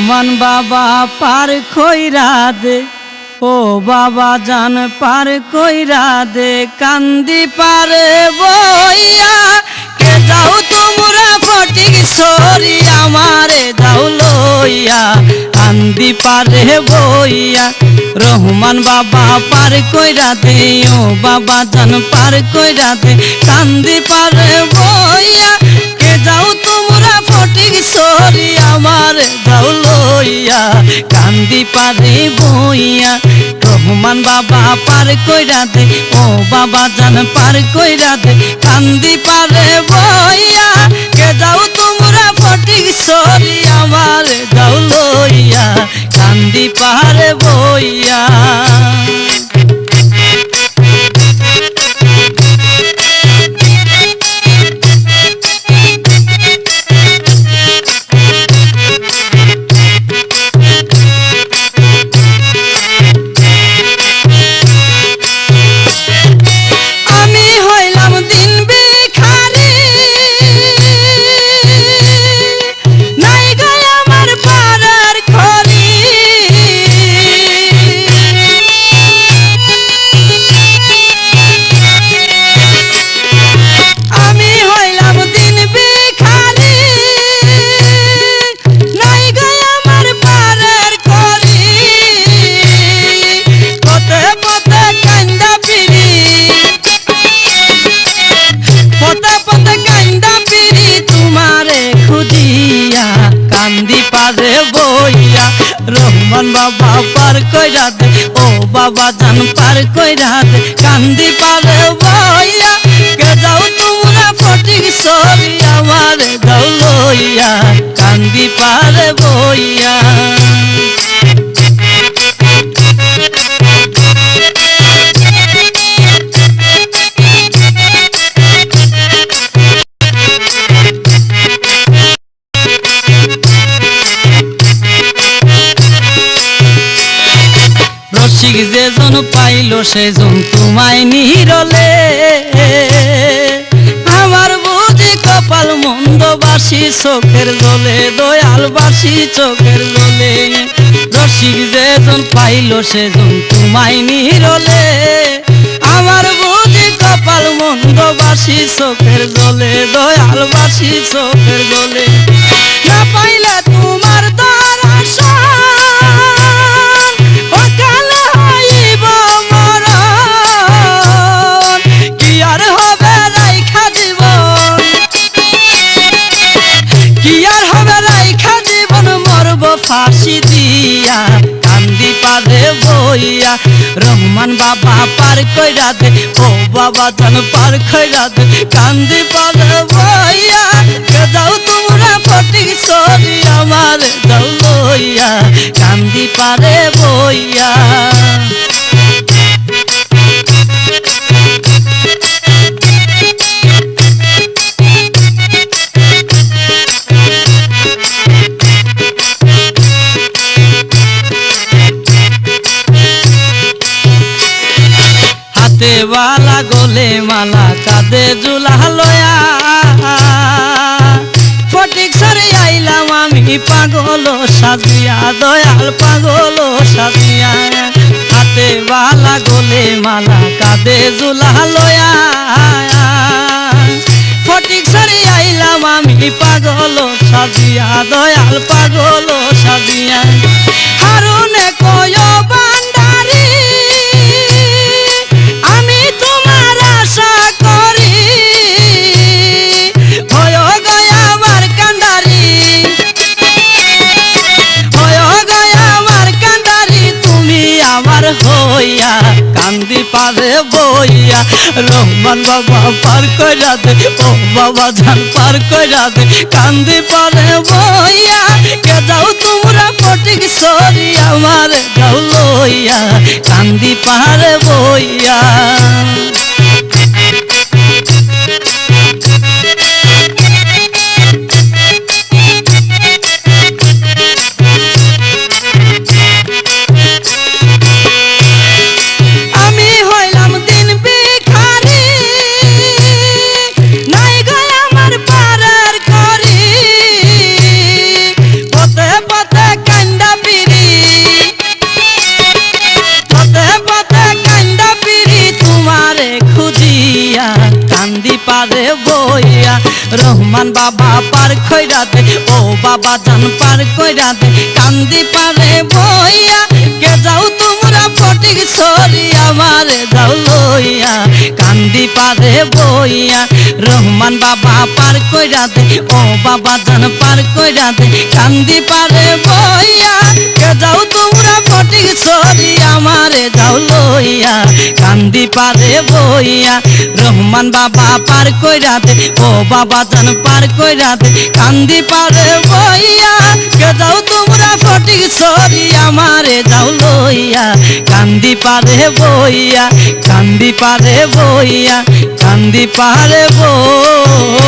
রহমান বাবা পার কইরা দে, ও বাবা জান পার কইরা দে, কান্দি পারে বইয়া কে যাও তোমরা ফটিক সরি আমারে যাও লইয়া, কান্দি পারে বইয়া। রহমান বাবা পার কইরা দে, ও বাবা জান পার কইরা দে, কান্দি পারে বইয়া কে যাও তোমরা ফটিক সরি আমারে যাও লইয়া, কান্দি পারে বইয়া। রহমান বাবা পার কইরা দে, ও বাবা জান পার কইরা দে, কান্দি পারে বইয়া কে যাও তোমরা ফটিক সরি আমারে যাও লইয়া, কান্দি পারে বইয়া। কান্দি পারে বইয়া। রহমান বাবা পার কইরা দে, ও বাবা জান পার কইরা দে, কান্দি পারে বইয়া কে যাও তোমরা ফটিক সরি আমারে যাও লইয়া, কান্দি পারে বইয়া। রসিক যেজন পাইল সেজন তোমায় নিরলে, আমার বুঝি কপাল মন্দ বাসি চোখের জলে, দয়াল বাসি চোখের জলে। রসিক যেজন পাইল সেজন তোমায় নিরলে, আমার বুঝি কপাল মন্দ বাসি চোখের জলে, দয়াল বাসি চোখের জলে। না পাইলে তোমার দর্শন ফাঁসি দিয়া, কান্দি পারে বইয়া। রহমান বাবা পার কইরা দে, ও বাবা জান পার কইরা দে, কান্দি পারে বইয়া কে যাও তোমরা ফটিক সরি আমারে যাও লইয়া, কান্দি পারে বইয়া। বালা গলে মালা কাঁদে জুলা লয়া, ফটিক সরি আইলাম আমি পাগল সাজিয়া, দয়াল পাগল সাজিয়া। হাতে বালা গলে মালা কাঁদে জুলা লয়া, ফটিক সরি আইলাম আমি পাগল সাজিয়া, দয়াল পাগল সাজিয়া। হারুনে কয় বান্দারি আমি তোমার আশা করি, হয় গয়া আমার কান্দারি, হয় গয়া আমার কান্দারি, তুমি আমার হইয়া কান্দি পারে বইয়া। রহমান বাবা পার কইরা দে, ও বাবা জান পার কইরা দে, কান্দি পারে বইয়া কে যাও তোমরা ফটিক সরি আমারে যাও লইয়া, কান্দি পারে বইয়া। আমি হইলাম দিন ভিখারি, নাই গয়া আমার পারার করি, পথে পথে কান রহমান বাবা পার কইরা দে ও বাবা জান পার কইরা দে কান্দি পারে বইয়া কে যাও তোমরা ফটিক সরি আমারে যাও লইয়া কান্দি পারে বইয়া রহমান বাবা পার কইরা দে ও বাবা জান পার কইরা দে কান্দি পারে বইয়া কে যাও তোমরা ফটিক সরি আমারে যাও লইয়া কান্দি পারে বইয়া রহমান বাবা পার কইরা দে ও বাবা জান পার কইরা দে কান্দি পারে বইয়া কে যাও তোমরা ফটিক সরি আমারে যাও লইয়া কান্দি পারে বইয়া কান্দি পারে বইয়া কান্দি পারে বইয়া।